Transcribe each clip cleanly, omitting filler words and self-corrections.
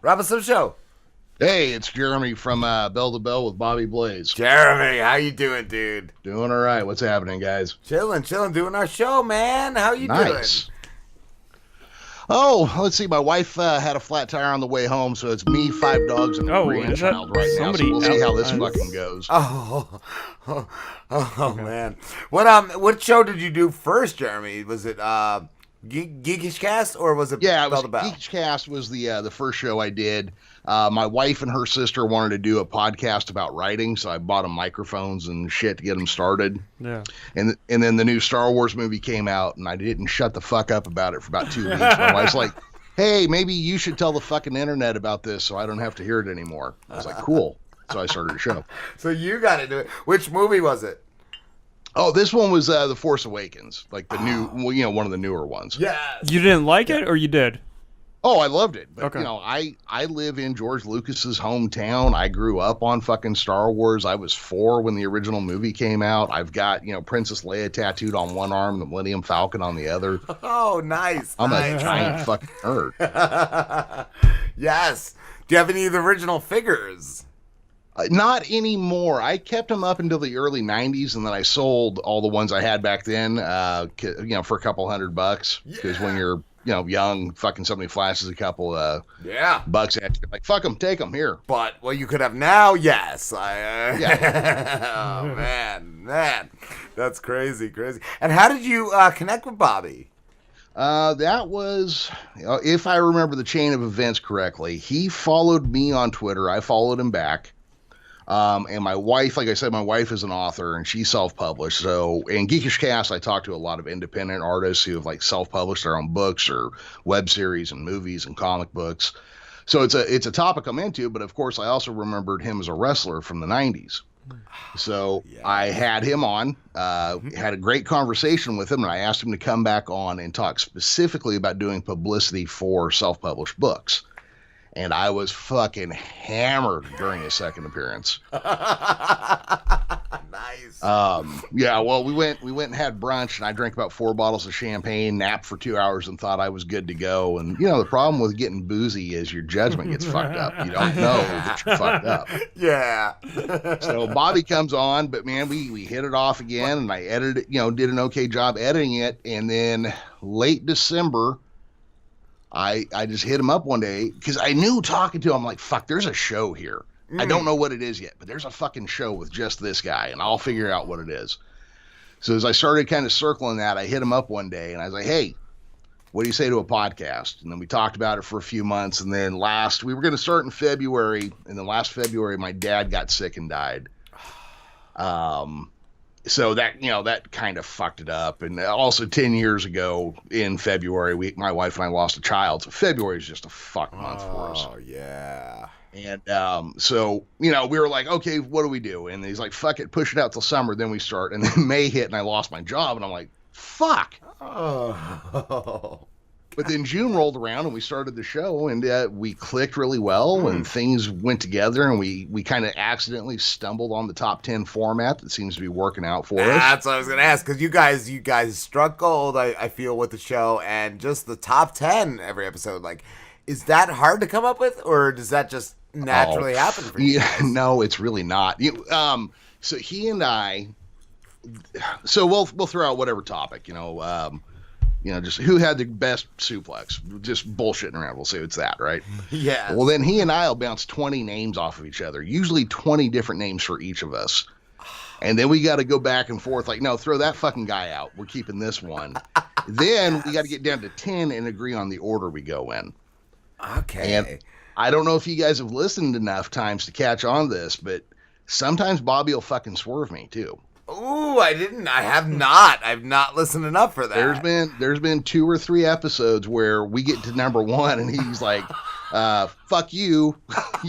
Wrap us up the show. Hey, it's Jeremy from Bell to Bell with Bobby Blaze. Jeremy, how you doing, dude? Doing all right. What's happening, guys? Chilling, doing our show, man. How you Nice. doing? Oh, let's see. My wife had a flat tire on the way home, so it's me, 5 dogs, and a grandchild right now. So we'll see how this fucking goes. Oh man. What show did you do first, Jeremy? Was it Geekish Cast or was it? Yeah, it was Geekish Cast was the first show I did. My wife and her sister wanted to do a podcast about writing, so I bought them microphones and shit to get them started. Yeah. And then the new Star Wars movie came out, and I didn't shut the fuck up about it for about 2 weeks. My wife's like, hey, maybe you should tell the fucking internet about this so I don't have to hear it anymore. I was like, cool. So I started a show. So you got to do it. Which movie was it? Oh, this one was The Force Awakens, like the new, one of the newer ones. Yeah. You didn't like it, or you did? Oh, I loved it. But, okay. I live in George Lucas's hometown. I grew up on fucking Star Wars. I was 4 when the original movie came out. I've got, Princess Leia tattooed on one arm, the Millennium Falcon on the other. Oh, nice. I'm a giant fucking nerd. Yes. Do you have any of the original figures? Not anymore. I kept them up until the early 90s, and then I sold all the ones I had back then, for a couple $100. Because when you're, young, fucking somebody flashes a couple bucks at you, like, fuck them, take them, here. But what you could have now, yes. Yeah. Oh, man. That's crazy. And how did you connect with Bobby? That was, if I remember the chain of events correctly, he followed me on Twitter. I followed him back. And my wife, like I said, my wife is an author and she's self-published. So in Geekish Cast, I talk to a lot of independent artists who have self-published their own books or web series and movies and comic books. So it's a topic I'm into, but of course I also remembered him as a wrestler from the 90s. So yeah. I had him on, had a great conversation with him, and I asked him to come back on and talk specifically about doing publicity for self-published books. And I was fucking hammered during his second appearance. Nice. Yeah, well, we went and had brunch, and I drank about 4 bottles of champagne, napped for 2 hours, and thought I was good to go. And, the problem with getting boozy is your judgment gets fucked up. You don't know that you're fucked up. Yeah. So Bobby comes on, but, man, we hit it off again, and I edited it, did an okay job editing it. And then late December, I just hit him up one day because I knew talking to him, like, fuck, there's a show here. I don't know what it is yet, but there's a fucking show with just this guy, and I'll figure out what it is. So as I started kind of circling that, I hit him up one day, and I was like, hey, what do you say to a podcast? And then we talked about it for a few months, and then we were going to start in February, and then last February, my dad got sick and died. So that, that kind of fucked it up. And also 10 years ago in February, my wife and I lost a child. So February is just a fuck month for us. Oh, yeah. And so, we were like, okay, what do we do? And he's like, fuck it, push it out till summer, then we start. And then May hit and I lost my job. And I'm like, fuck. Oh. But then June rolled around and we started the show, and we clicked really well and things went together, and we kind of accidentally stumbled on the top 10 format that seems to be working out for us. That's what I was going to ask, because you guys struck gold, I feel, with the show, and just the top 10 every episode. Like, is that hard to come up with, or does that just naturally happen for you guys? No, it's really not. So he and I, so we'll throw out whatever topic, just who had the best suplex, just bullshitting around. We'll say it's that, right? Yeah. Well, then he and I will bounce 20 names off of each other, usually 20 different names for each of us. And then we got to go back and forth like, no, throw that fucking guy out. We're keeping this one. Then we got to get down to 10 and agree on the order we go in. Okay. And I don't know if you guys have listened enough times to catch on this, but sometimes Bobby will fucking swerve me too. Ooh, I have not. I've not listened enough for that. There's been 2 or 3 episodes where we get to number 1 and he's like, fuck you.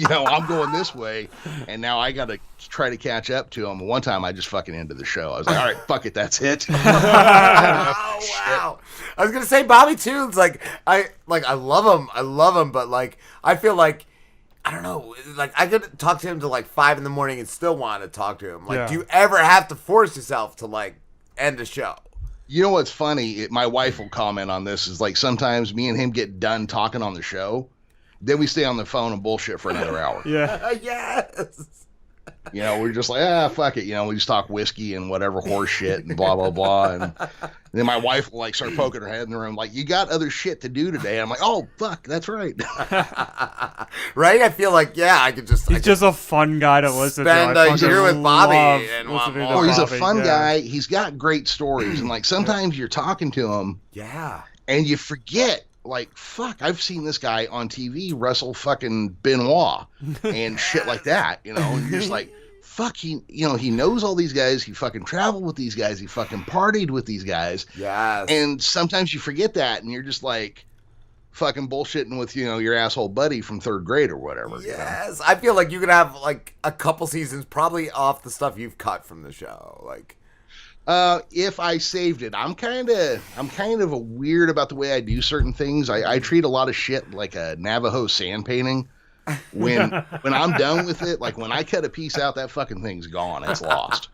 I'm going this way. And now I got to try to catch up to him. One time I just fucking ended the show. I was like, all right, fuck it. That's it. Oh, wow. I was going to say Bobby too. It's like, I love him. But I feel like, I don't know, I could talk to him till 5 a.m. and still want to talk to him. Do you ever have to force yourself to end a show? You know what's funny? My wife will comment on this, is sometimes me and him get done talking on the show Then we stay on the phone and bullshit for another hour. Yeah. Yes. You know, we're just like, fuck it. You know, we just talk whiskey and whatever horse shit and blah, blah, blah. And then my wife will like start poking her head in the room, like, you got other shit to do today. I'm like, oh, fuck, that's right. Right? I feel like, I could just... He's just a fun guy to listen to. spend a year with Bobby and want more. Oh, he's a fun guy. He's got great stories. And like, sometimes you're talking to him. Yeah. And you forget, like, fuck, I've seen this guy on TV wrestle fucking Benoit and shit like that, you know, and you're just like, fuck, he knows all these guys, he fucking traveled with these guys, he fucking partied with these guys. Yes. And sometimes you forget that, and you're just like fucking bullshitting with, you know, your asshole buddy from third grade or whatever. Yes. You know? I feel like you could have, like, a couple seasons probably off the stuff you've cut from the show, like... If I saved it, I'm kind of a weird about the way I do certain things. I treat a lot of shit like a Navajo sand painting. When I'm done with it, like when I cut a piece out, that fucking thing's gone. It's lost.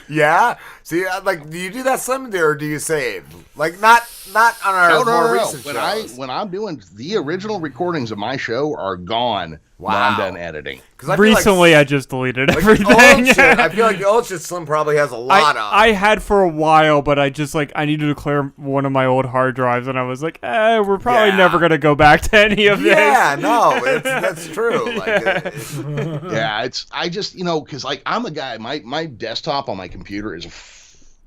Yeah. See, like, do you do that, Slim, or do you save? Like, not on our more recent shows. When I'm doing the original recordings of my show are gone. Wow. When I'm done editing. Recently, I just deleted everything. Shit, I feel like the old shit Slim probably has a lot of. I had for a while, but I just I needed to clear one of my old hard drives, and I was like, we're probably never gonna go back to any of this. Yeah, no, that's true. Like, I just, you know, because like I'm a guy, my desktop on my computer is a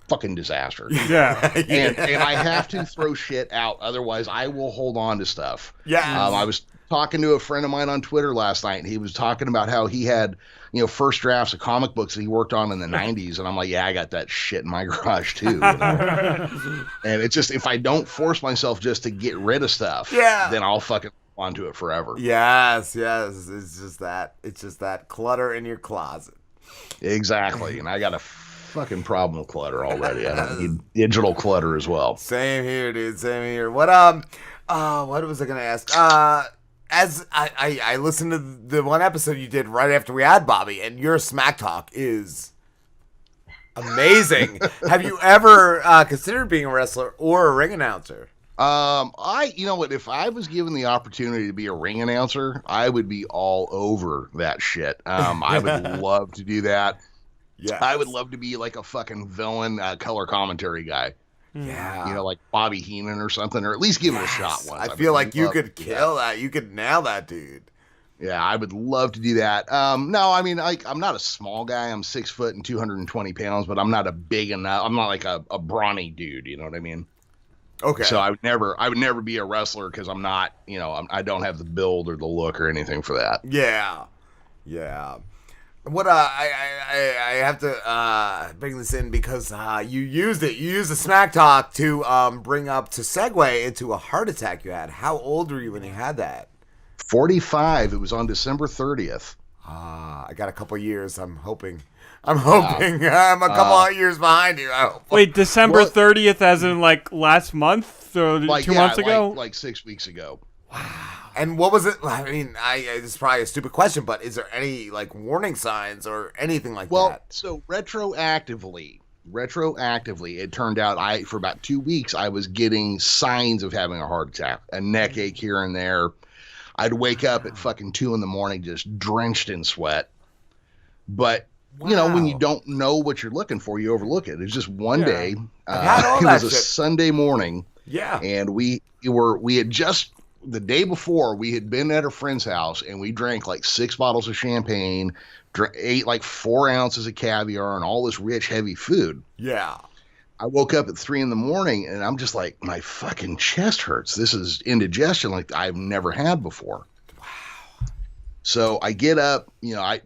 fucking disaster. Yeah. And I have to throw shit out, otherwise I will hold on to stuff. Yeah. I was talking to a friend of mine on Twitter last night, and he was talking about how he had, you know, first drafts of comic books that he worked on in the 90s, and I'm like, I got that shit in my garage too. You know? And it's just, if I don't force myself just to get rid of stuff, then I'll fucking onto it forever. Yes. It's just that clutter in your closet. Exactly. And I got a fucking problem with clutter already. I don't need digital clutter as well. Same here, dude. Same here. What was I gonna ask? As I listened to the one episode you did right after we had Bobby, and your smack talk is amazing. Have you ever considered being a wrestler or a ring announcer? You know what? If I was given the opportunity to be a ring announcer, I would be all over that shit. I would love to do that. Yeah, I would love to be like a fucking villain color commentary guy. Yeah. You know, like Bobby Heenan or something, or at least give it a shot once. I feel like you could kill that. You could nail that dude. Yeah, I would love to do that. No, I mean, like, I'm not a small guy. I'm 6 foot and 220 pounds, but I'm not a big enough. I'm not like a brawny dude. You know what I mean? Okay. So I would never be a wrestler because I'm not, you know, I don't have the build or the look or anything for that. Yeah. What I have to bring this in because you used the smack talk to bring up, to segue into a heart attack you had. How old were you when you had that? 45. It was on December 30th. I got a couple years. I'm hoping. I'm a couple of years behind you. I hope. Wait, December 30th, as in like last month or like, 2 months ago? Like 6 weeks ago. Wow. And what was it? I mean, this is probably a stupid question, but is there any like warning signs or anything like that? Well, so retroactively, it turned out for about 2 weeks, I was getting signs of having a heart attack, a neck ache here and there. I'd wake up at fucking 2 a.m, just drenched in sweat. But you know, when you don't know what you're looking for, you overlook it. It's just one day. It was a Sunday morning. Yeah. And we had just, the day before, we had been at a friend's house and we drank like 6 bottles of champagne, ate like 4 ounces of caviar and all this rich, heavy food. Yeah. I woke up at 3 a.m. and I'm just like, my fucking chest hurts. This is indigestion like I've never had before. Wow. So I get up, you know, I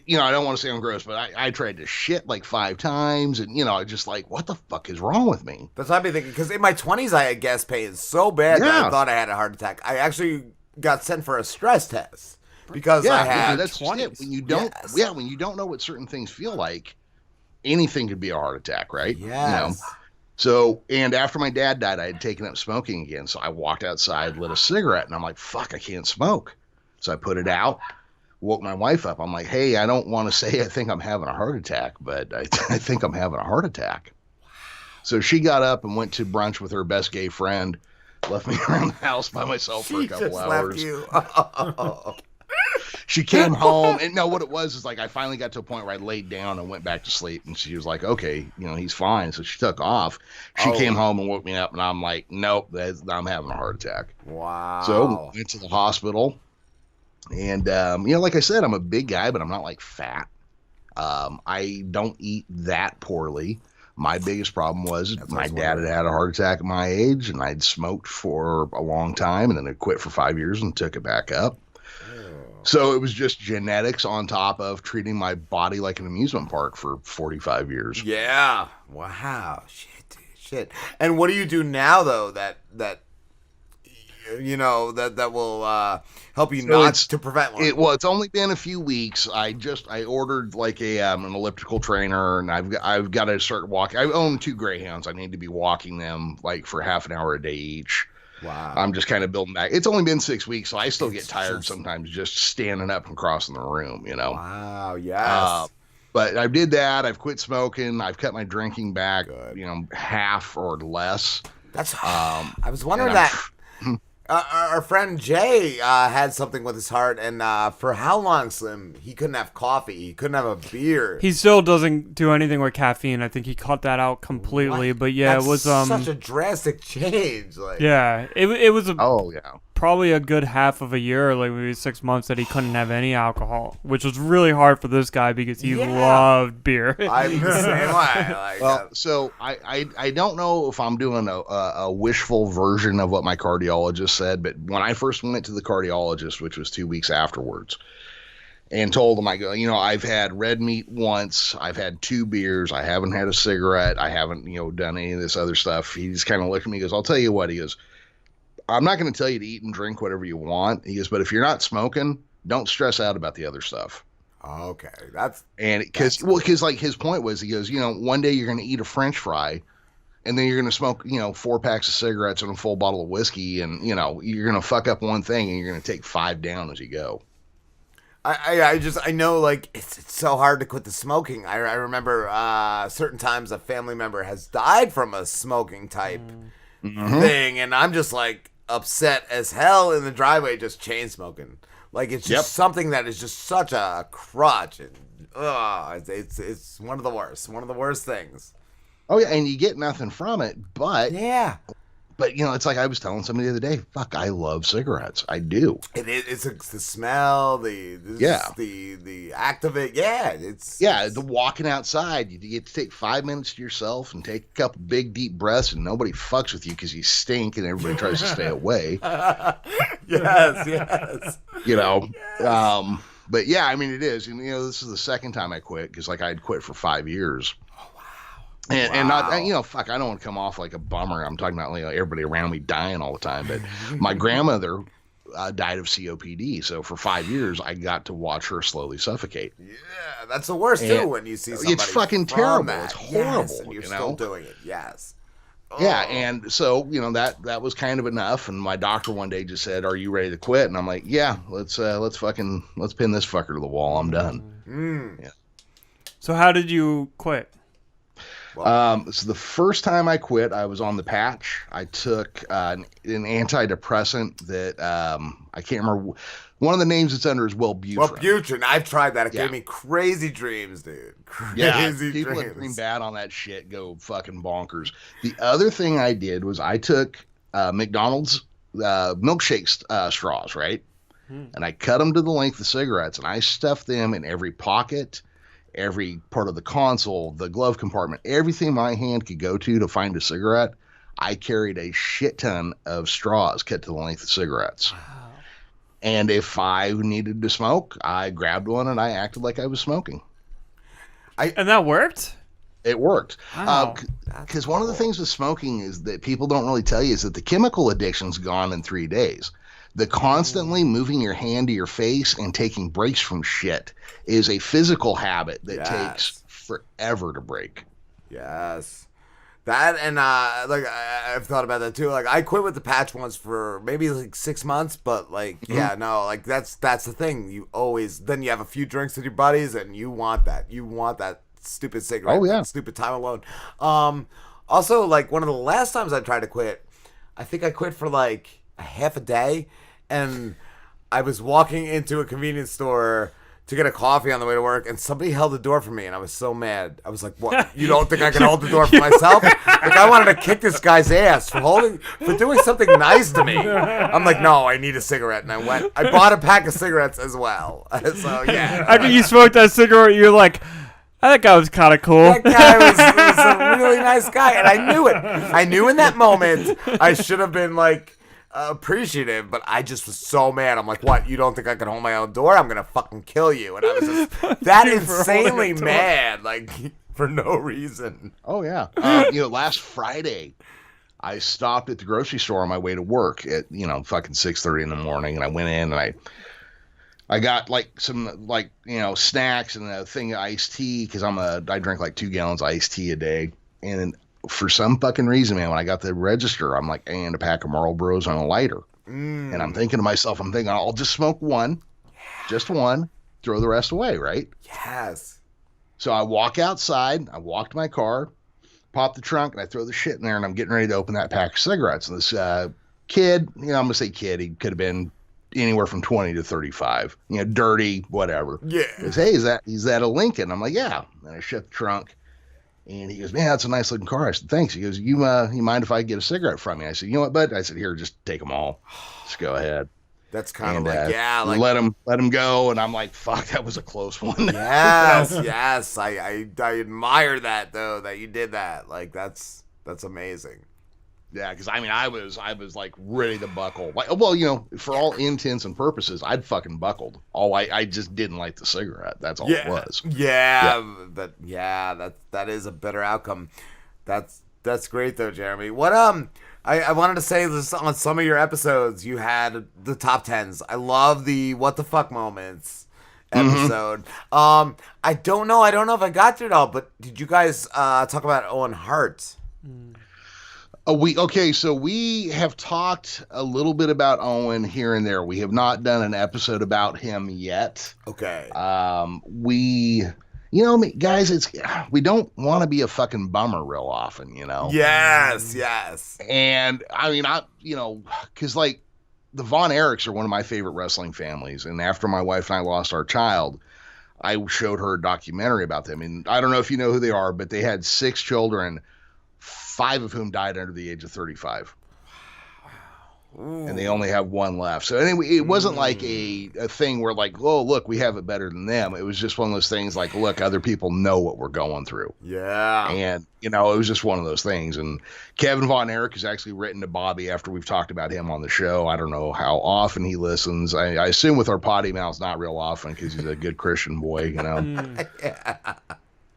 don't want to say I'm gross, but I tried to shit like 5 times, and you know, I just like, what the fuck is wrong with me? That's what I've been thinking, because in my 20s I had gas pain so bad that I thought I had a heart attack. I actually got sent for a stress test because I had that's 20s. When you don't, when you don't know what certain things feel like, anything could be a heart attack, right? Yes. You know? So, and after my dad died, I had taken up smoking again. So I walked outside, lit a cigarette, and I'm like, fuck, I can't smoke. So I put it out, woke my wife up. I'm like, hey, I don't want to say I think I'm having a heart attack, but I think I'm having a heart attack. Wow. So she got up and went to brunch with her best gay friend. left me around the house by myself for a couple just hours. left you. Oh. She came home, and no, what it was is like I finally got to a point where I laid down and went back to sleep, and she was like, "Okay, he's fine." So she took off. She came home and woke me up, and I'm like, "Nope, I'm having a heart attack." Wow. So went to the hospital, and like I said, I'm a big guy, but I'm not like fat. I don't eat that poorly. My biggest problem was my dad had a heart attack at my age, and I'd smoked for a long time, and then I quit for 5 years and took it back up. So it was just genetics on top of treating my body like an amusement park for 45 years. Yeah. Wow. Shit, dude. Shit. And what do you do now, though, that will help you to prevent one? It's only been a few weeks. I ordered like an elliptical trainer, and I've got to start walking. I own 2 greyhounds. I need to be walking them like for half an hour a day each. Wow. I'm just kind of building back. It's only been 6 weeks, so I still get tired sometimes just standing up and crossing the room, Wow, yes. But I did that. I've quit smoking. I've cut my drinking back, half or less. That's I was wondering that. Our friend Jay had something with his heart, and for how long, Slim? He couldn't have coffee. He couldn't have a beer. He still doesn't do anything with caffeine. I think he cut that out completely. What? But yeah, That's it was such a drastic change. Like, yeah, it was yeah. Probably a good half of a year, like maybe 6 months, that he couldn't have any alcohol, which was really hard for this guy because he loved beer. I'm the same way. So I don't know if I'm doing a wishful version of what my cardiologist said, but when I first went to the cardiologist, which was 2 weeks afterwards, and told him, I go, I've had red meat once, I've had 2 beers, I haven't had a cigarette, I haven't, done any of this other stuff. He just kind of looked at me, he goes, I'll tell you what, he goes, I'm not going to tell you to eat and drink whatever you want. He goes, but if you're not smoking, don't stress out about the other stuff. Okay, because like his point was, he goes, one day you're going to eat a French fry, and then you're going to smoke, 4 packs of cigarettes and a full bottle of whiskey, and you're going to fuck up one thing, and you're going to take 5 down as you go. I know, like, it's so hard to quit the smoking. I remember certain times a family member has died from a smoking type thing, and I'm just like upset as hell in the driveway just chain smoking. Like, it's just something that is just such a crutch, and it's one of the worst things. Oh yeah, and you get nothing from it, but But it's like I was telling somebody the other day. Fuck, I love cigarettes. I do. It's the smell, the act of it. Yeah, the walking outside. You get to take 5 minutes to yourself and take a couple big deep breaths, and nobody fucks with you because you stink, and everybody tries to stay away. Yes. But yeah, I mean it is. And this is the second time I quit because like I'd quit for 5 years. And not, fuck, I don't want to come off like a bummer. I'm talking about everybody around me dying all the time. But my grandmother died of COPD. So for 5 years, I got to watch her slowly suffocate. Yeah, that's the worst, too, when you see somebody. It's fucking terrible. It's horrible. Yes, and you're still doing it. Yes. Yeah, and so, that was kind of enough. And my doctor one day just said, "Are you ready to quit?" And I'm like, "Yeah, let's pin this fucker to the wall. I'm done." Yeah. So how did you quit? So the first time I quit, I was on the patch. I took an antidepressant that I can't remember. One of the names it's under is Wellbutrin. Wellbutrin. I've tried that. It gave me crazy dreams, dude. People that dream bad on that shit go fucking bonkers. The other thing I did was I took McDonald's milkshake straws, right? And I cut them to the length of cigarettes, and I stuffed them in every pocket, every part of the console, the glove compartment, everything my hand could go to find a cigarette. I carried a shit ton of straws cut to the length of cigarettes. Wow. And if I needed to smoke, I grabbed one and I acted like I was smoking. And that worked? It worked. Wow. Because one of the things with smoking is that people don't really tell you is that the chemical addiction's gone in 3 days. The constantly moving your hand to your face and taking breaks from shit is a physical habit that takes forever to break. Yes. That and I've thought about that too. Like I quit with the patch once for maybe like 6 months, but that's the thing. You always then you have a few drinks with your buddies and you want that stupid cigarette. Oh yeah. Stupid time alone. Also, like one of the last times I tried to quit, I think I quit for like a half a day, and I was walking into a convenience store to get a coffee on the way to work, and somebody held the door for me, and I was so mad. I was like, "What? You don't think I can hold the door for myself?" Like, I wanted to kick this guy's ass for doing something nice to me. I'm like, "No, I need a cigarette," and I bought a pack of cigarettes as well. So yeah. After you smoked that cigarette, you're like, that guy was kind of cool. That guy was a really nice guy, and I knew it. I knew in that moment I should have been like appreciative, but I just was so mad. I'm like, what? You don't think I can hold my own door? I'm gonna fucking kill you. And I was just that insanely mad, like for no reason. Oh yeah. Last Friday, I stopped at the grocery store on my way to work at fucking 6:30 in the morning, and I went in and I got like some snacks and a thing of iced tea because I drink like 2 gallons of iced tea a day, and for some fucking reason, man, when I got the register, I'm like, and a pack of Marlboros on a lighter. And I'm thinking to myself, I'll just smoke one, just one, throw the rest away, right? Yes. So I walk outside, I walk to my car, pop the trunk, and I throw the shit in there, and I'm getting ready to open that pack of cigarettes. And this kid, I'm going to say kid, he could have been anywhere from 20 to 35, dirty, whatever. Yeah. He goes, hey, is that a Lincoln? I'm like, yeah. And I shut the trunk. And he goes, man, that's a nice looking car. I said, thanks. He goes, you mind if I get a cigarette from you? I said, you know what, bud? I said, here, just take them all. Just go ahead. That's kind of like, let him go. And I'm like, fuck, that was a close one. Yes, yes. I admire that though, that you did that. Like that's amazing. Yeah, because I was like ready to buckle. Like, well, for all intents and purposes, I'd fucking buckled. I just didn't like the cigarette. That's all it was. Yeah, but that is a better outcome. That's great though, Jeremy. What I wanted to say this on some of your episodes. You had the top 10s. I love the what the fuck moments episode. I don't know if I got through it all, but did you guys talk about Owen Hart? So we have talked a little bit about Owen here and there. We have not done an episode about him yet. Okay. Guys, we don't want to be a fucking bummer real often, Yes. And because like the Von Erichs are one of my favorite wrestling families. And after my wife and I lost our child, I showed her a documentary about them. And I don't know if you know who they are, but they had 6 children, 5 of whom died under the age of 35. Ooh. And they only have 1 left. So anyway, it wasn't like a thing where like, oh, look, we have it better than them. It was just one of those things like, look, other people know what we're going through. Yeah. And, it was just one of those things. And Kevin Von Erich has actually written to Bobby after we've talked about him on the show. I don't know how often he listens. I assume with our potty mouths, not real often because he's a good Christian boy,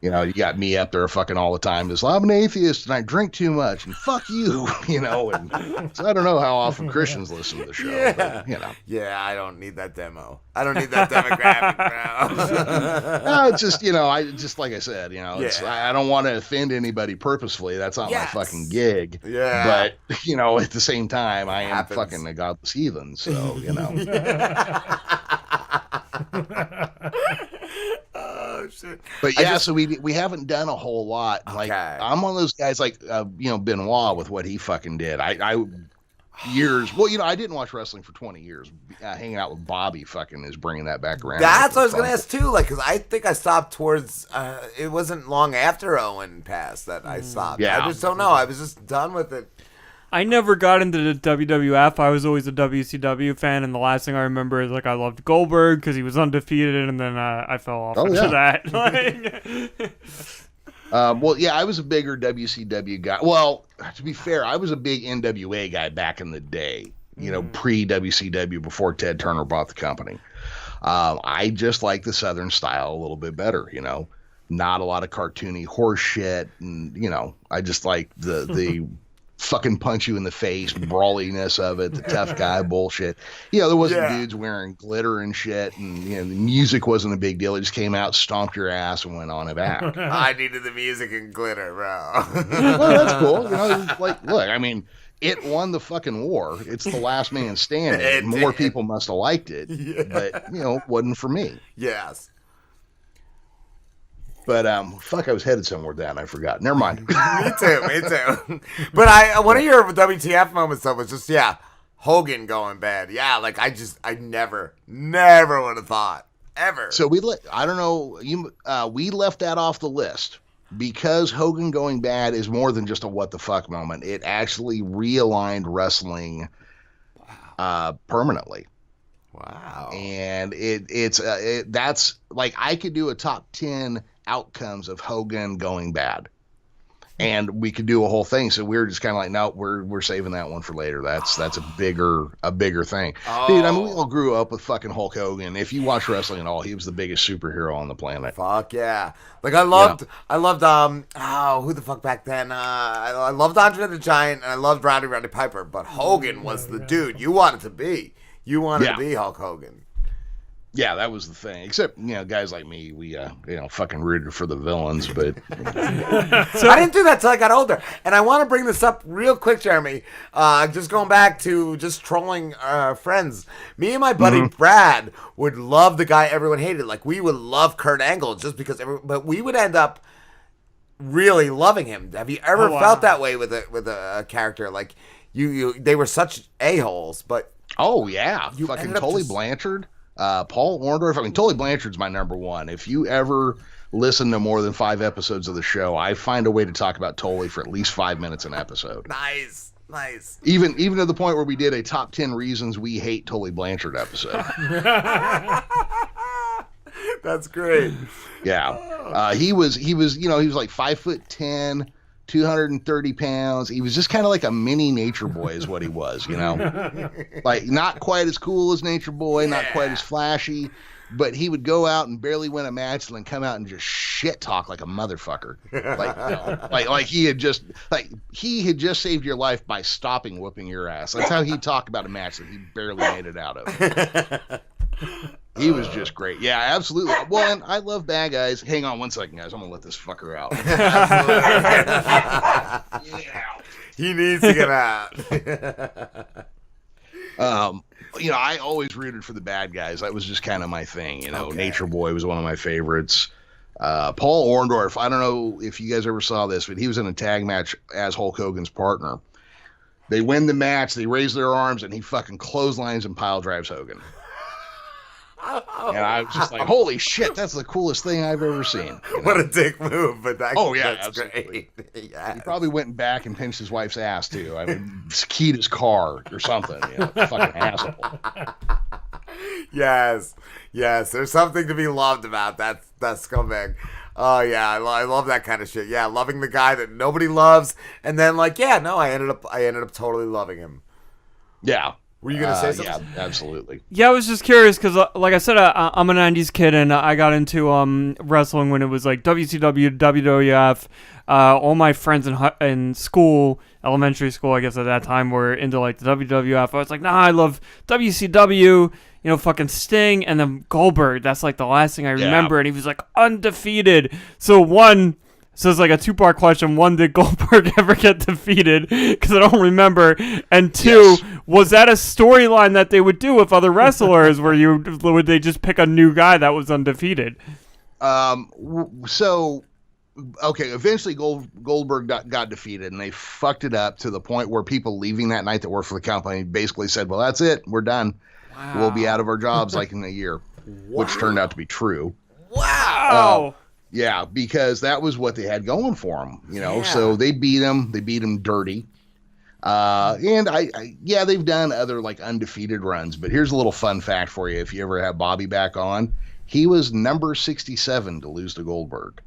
Yeah. You got me up there fucking all the time. Just, I'm an atheist and I drink too much and fuck you, And so I don't know how often Christians listen to the show. Yeah. But, Yeah, I don't need that demo. I don't need that demographic, bro. No, it's just, like I said, I don't want to offend anybody purposefully. That's not my fucking gig. Yeah. But, at the same time, I am fucking a godless heathen. So, Oh shit! But yeah, so we haven't done a whole lot. Like I'm one of those guys, like Benoit with what he fucking did. I years. Well, I didn't watch wrestling for 20 years. Hanging out with Bobby fucking is bringing that back around. That's what I was gonna ask too. Like, because I think I stopped towards. It wasn't long after Owen passed that I stopped. Yeah. I just don't know. I was just done with it. I never got into the WWF. I was always a WCW fan, and the last thing I remember is like I loved Goldberg because he was undefeated, and then I fell off after that. Well, yeah, I was a bigger WCW guy. Well, to be fair, I was a big NWA guy back in the day. Pre-WCW, before Ted Turner bought the company. I just like the Southern style a little bit better. Not a lot of cartoony horse shit, and I just like the fucking punch you in the face, brawliness of it, the tough guy bullshit. There wasn't dudes wearing glitter and shit, and the music wasn't a big deal. It just came out, stomped your ass, and went on about. I needed the music and glitter, bro. Well, that's cool. Look, I mean, it won the fucking war. It's the last man standing. More people must have liked it, but wasn't for me. Yes. But fuck, I was headed somewhere with that and I forgot. Never mind. Me too. But one of your WTF moments though was just Hogan going bad. Yeah, like I never would have thought ever. So we left that off the list because Hogan going bad is more than just a what the fuck moment. It actually realigned wrestling permanently. Wow. And that's like I could do a top 10 outcomes of Hogan going bad. And we could do a whole thing. So we were just kind of like, no, we're saving that one for later. That's a bigger thing. Oh. Dude, I mean, we all grew up with fucking Hulk Hogan. If you watch wrestling at all, he was the biggest superhero on the planet. Fuck yeah. Like I loved who the fuck back then? I loved Andre the Giant and I loved Roddy Piper, but Hogan was the dude you wanted to be. You wanted to be Hulk Hogan. Yeah, that was the thing. Except, guys like me, we, fucking rooted for the villains, but... So I didn't do that till I got older. And I want to bring this up real quick, Jeremy. Just going back to just trolling friends. Me and my buddy Brad would love the guy everyone hated. Like, we would love Kurt Angle just because but we would end up really loving him. Have you ever felt that way with a character? Like, they were such a-holes, but... Oh, yeah. Fucking Tully Blanchard. Paul Orndorff. I mean, Tully Blanchard's my number one. If you ever listen to more than 5 episodes of the show, I find a way to talk about Tully for at least 5 minutes an episode. Nice. Even to the point where we did a top 10 reasons we hate Tully Blanchard episode. That's great. Yeah. He was like 5'10", 230 pounds. He was just kind of like a mini Nature Boy is what he was, like not quite as cool as Nature Boy, not quite as flashy, but he would go out and barely win a match and then come out and just shit talk like a motherfucker. Like he had just saved your life by stopping whooping your ass. That's how he'd talk about a match that he barely made it out of. He was just great. Yeah, absolutely. Well, and I love bad guys. Hang on one second, guys. I'm going to let this fucker out. He needs to get out. I always rooted for the bad guys. That was just kind of my thing. Okay. Nature Boy was one of my favorites. Paul Orndorff, I don't know if you guys ever saw this, but he was in a tag match as Hulk Hogan's partner. They win the match, they raise their arms, and he fucking clotheslines and pile drives Hogan. And I was just like, holy shit, that's the coolest thing I've ever seen. What a dick move, but that's absolutely. Great. Yes. He probably went back and pinched his wife's ass, too. I mean, keyed his car or something. Fucking asshole. Yes. There's something to be loved about that scumbag. Oh, yeah, I love that kind of shit. Yeah, loving the guy that nobody loves. And then, I ended up totally loving him. Yeah. Were you going to say something? Yeah, absolutely. Yeah, I was just curious because, like I said, I'm a 90s kid, and I got into wrestling when it was like WCW, WWF. All my friends in school, elementary school, I guess at that time, were into like the WWF. I was like, nah, I love WCW, fucking Sting, and then Goldberg. That's like the last thing I remember, and he was like undefeated. So it's like a 2-part question. 1, did Goldberg ever get defeated? Because I don't remember. And 2, was that a storyline that they would do with other wrestlers where would they just pick a new guy that was undefeated? Eventually Goldberg got defeated, and they fucked it up to the point where people leaving that night that worked for the company basically said, well, that's it. We're done. Wow. We'll be out of our jobs like in a year, which turned out to be true. Wow. Yeah, because that was what they had going for them, So they beat him. They beat him dirty. And they've done other like undefeated runs. But here's a little fun fact for you: if you ever have Bobby back on, he was number 67 to lose to Goldberg.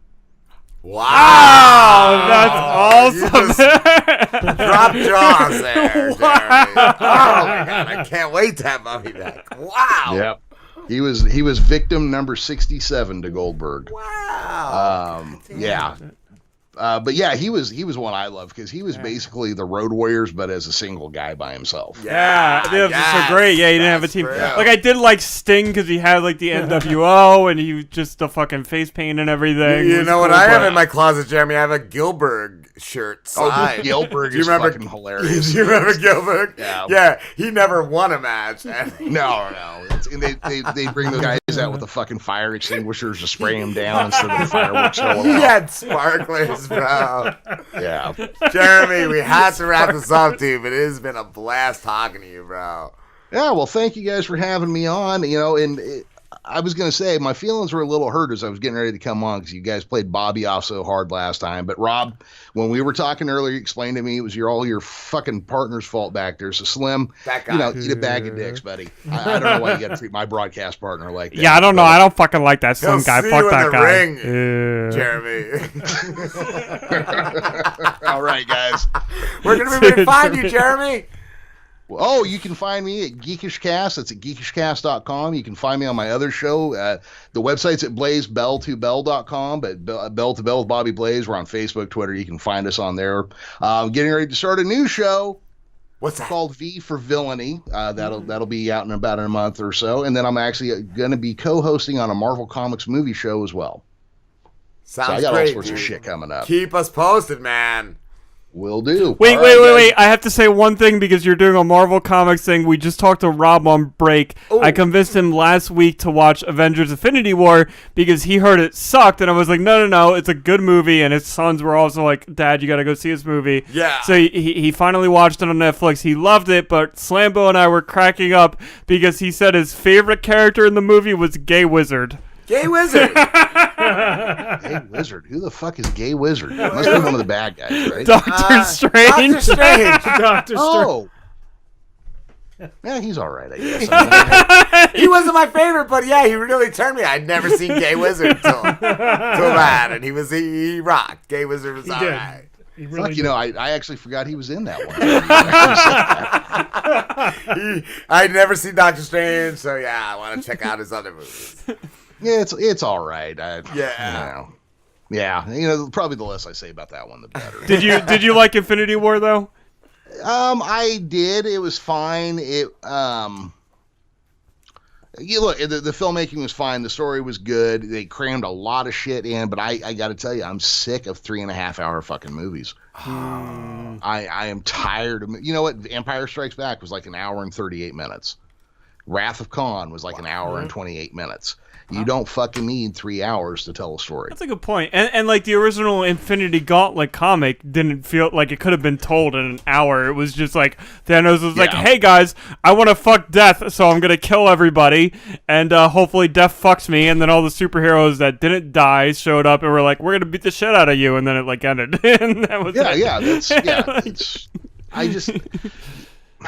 Wow, that's awesome! Drop jaws there, wow. Jeremy. Oh my god, I can't wait to have Bobby back. Wow. Yep. He was victim number 67 to Goldberg. Wow. Yeah. But yeah, he was one I loved because he was basically the Road Warriors, but as a single guy by himself. Yeah, I think that was so great. Yeah, he didn't have a team. Real. Like I did like Sting because he had like the NWO and he was just the fucking face paint and everything. You know what I have in my closet, Jeremy? I have a Gilbert shirt signed. Gilbert Do you is remember, fucking hilarious. Do you remember Gilbert? Yeah. He never won a match. No. And they bring the guys out with the fucking fire extinguishers to spray him down instead of the fireworks going He off. had sparklers, bro. Yeah. Jeremy, we have to wrap this up, dude, but it has been a blast talking to you, bro. Yeah, well, thank you guys for having me on. I was going to say my feelings were a little hurt as I was getting ready to come on because you guys played Bobby off so hard last time. But Rob, when we were talking earlier, you explained to me it was all your fucking partner's fault back there. So Slim, That guy. eat a bag of dicks, buddy. I don't know why you got to treat my broadcast partner like that. Yeah, I don't know. I don't fucking like that Slim He'll guy. see Fuck you in that the guy. ring, Jeremy. All right, guys. Where can everybody find you, Jeremy? Oh, you can find me at Geekish Cast. That's at geekishcast.com. You can find me on my other show. The website's at blazebell2bell.com, but Bell to Bell with Bobby Blaze. We're on Facebook, Twitter. You can find us on there. Getting ready to start a new show. What's that? Called V for Villainy. That'll be out in about a month or so. And then I'm actually going to be co-hosting on a Marvel Comics movie show as well. Sounds So I got great, all sorts dude. of shit coming up. Keep us posted, man. Will do. Wait, All right, guys. wait. I have to say one thing because you're doing a Marvel Comics thing. We just talked to Rob on break. Ooh. I convinced him last week to watch Avengers Infinity War because he heard it sucked. And I was like, no. It's a good movie. And his sons were also like, Dad, you got to go see this movie. Yeah. So he finally watched it on Netflix. He loved it. But Slambo and I were cracking up because he said his favorite character in the movie was Gay Wizard. Gay Wizard. Gay Wizard. Who the fuck is Gay Wizard? Must be one of the bad guys, right? Doctor Strange. Doctor Strange. Doctor Strange. Oh. Yeah, he's all right, I guess. He wasn't my favorite, but yeah, he really turned me. I'd never seen Gay Wizard till that, and he rocked. Gay Wizard was He all did. right. He really Fuck, I actually forgot he was in that one. I'd never seen Doctor Strange, so yeah, I want to check out his other movies. Yeah, it's all right. Yeah. Probably the less I say about that one, the better. Did you like Infinity War though? I did. It was fine. The filmmaking was fine. The story was good. They crammed a lot of shit in, but I got to tell you, I'm sick of 3.5 hour fucking movies. I am tired of. You know what? Empire Strikes Back was like an hour and 38 minutes. Wrath of Khan was like an hour and 28 minutes. You don't fucking need 3 hours to tell a story. That's a good point. And like the original Infinity Gauntlet comic didn't feel like it could have been told in an hour. It was just like Thanos was like, "Hey guys, I want to fuck Death, so I'm gonna kill everybody, and hopefully Death fucks me." And then all the superheroes that didn't die showed up and were like, "We're gonna beat the shit out of you," and then it like ended. And that was it.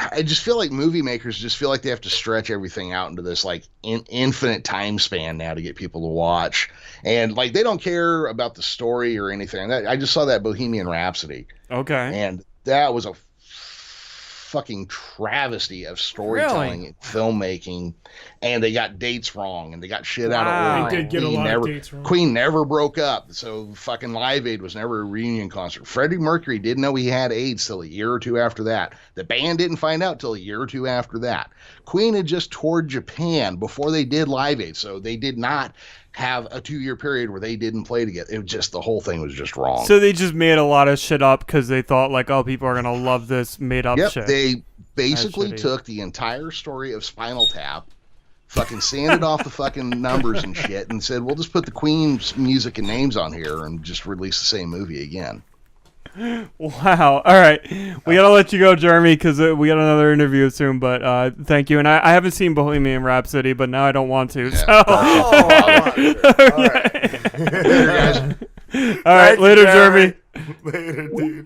I just feel like movie makers just feel like they have to stretch everything out into this like infinite time span now to get people to watch, and like they don't care about the story or anything. I just saw that Bohemian Rhapsody, Okay. and that was a fucking travesty of storytelling and filmmaking, and they got dates wrong and they got shit out of order. They did get a lot of dates wrong. Queen never broke up, so fucking Live Aid was never a reunion concert. Freddie Mercury didn't know he had AIDS till a year or two after that. The band didn't find out till a year or two after that. Queen had just toured Japan before they did Live Aid, so they did not have a 2-year period where they didn't play together. It was just, the whole thing was just wrong. So they just made a lot of shit up because they thought like, oh, people are gonna love this made up shit. They basically That's shitty. took the entire story of Spinal Tap, fucking sanded off the fucking numbers and shit, and said, we'll just put the Queen's music and names on here and just release the same movie again. Wow. All right. We got to let you go, Jeremy, because we got another interview soon. But thank you. And I haven't seen Bohemian Rhapsody, but now I don't want to. So. Oh, all right. Later, guys. All right. Thank you, Later, Jeremy. Later, dude.